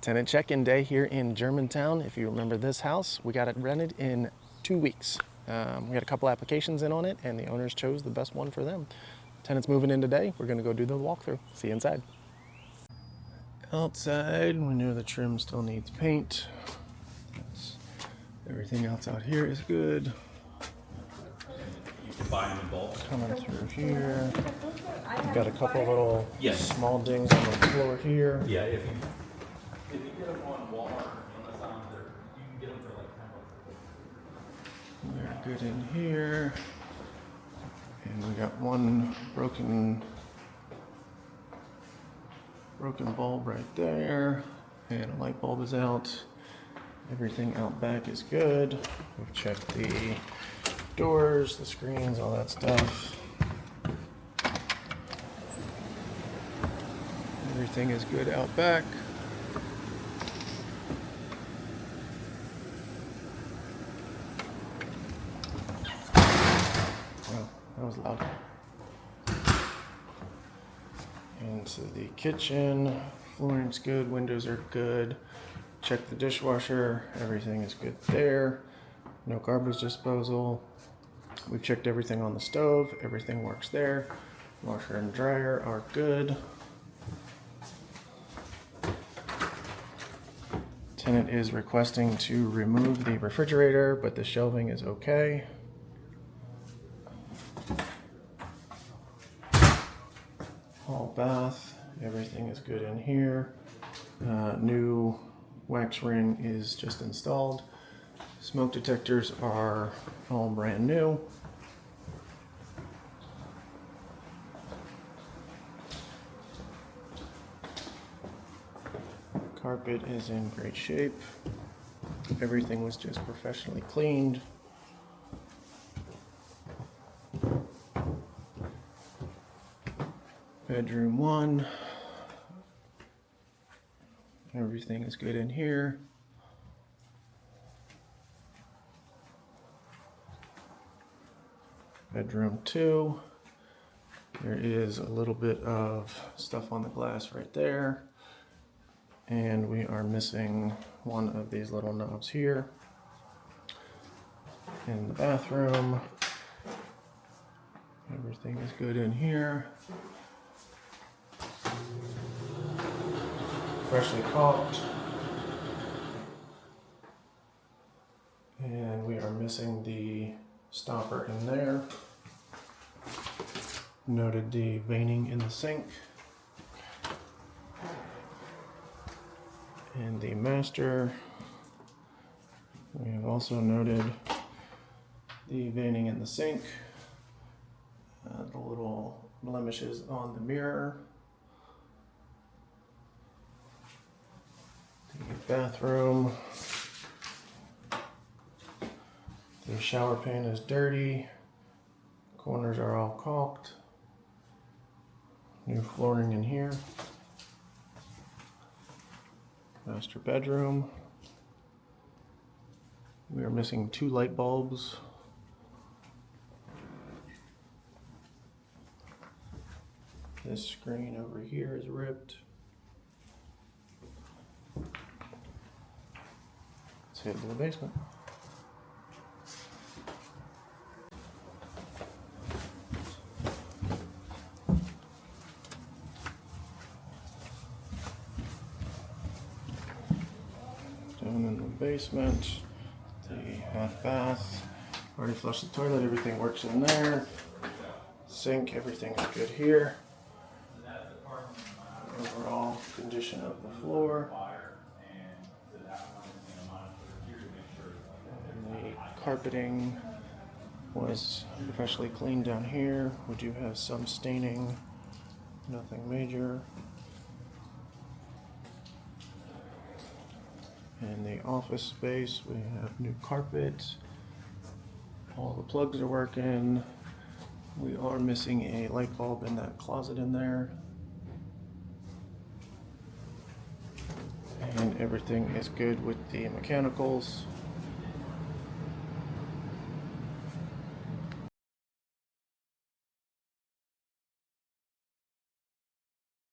Tenant check-in day here in Germantown. If you remember this house, we got it rented in 2 weeks. We had a couple applications in on it, and the owners chose the best one for them. Tenant's moving in today. We're gonna go do the walkthrough. See you inside. Outside, we know the trim still needs paint. Everything else out here is good. You can buy them in bulk. Coming through here. We've got a couple little small dings on the floor here. Yeah, if you get them on Walmart, Amazon, you can get them for like $10. We're good in here. And we got one broken bulb right there. And a light bulb is out. Everything out back is good. We've checked the doors, the screens, all that stuff. Everything is good out back. Wow, that was loud. Into the kitchen. Flooring's good, windows are good. Check the dishwasher, everything is good there. No garbage disposal. We've checked everything on the stove, everything works there. Washer and dryer are good. Tenant is requesting to remove the refrigerator, but the shelving is okay. Hall bath, everything is good in here. New wax ring is just installed. Smoke detectors are all brand new. Carpet is in great shape. Everything was just professionally cleaned. Bedroom 1. Everything is good in here. Bedroom 2. There is a little bit of stuff on the glass right there. And we are missing one of these little knobs here. In the bathroom. Everything is good in here. Freshly caulked. And we are missing the stopper in there. Noted the veining in the sink. And the master. We have also noted the veining in the sink. The little blemishes on the mirror. The bathroom. The shower pan is dirty. Corners are all caulked. New flooring in here. Master bedroom. We are missing 2 light bulbs. This screen over here is ripped. Let's head to the basement. Down in the basement, the half bath. Already flushed the toilet, everything works in there. Sink, everything is good here. Overall condition of the floor. And the carpeting was professionally cleaned down here. We do have some staining, nothing major. In the office space, we have new carpet. All the plugs are working. We are missing a light bulb in that closet in there. And everything is good with the mechanicals.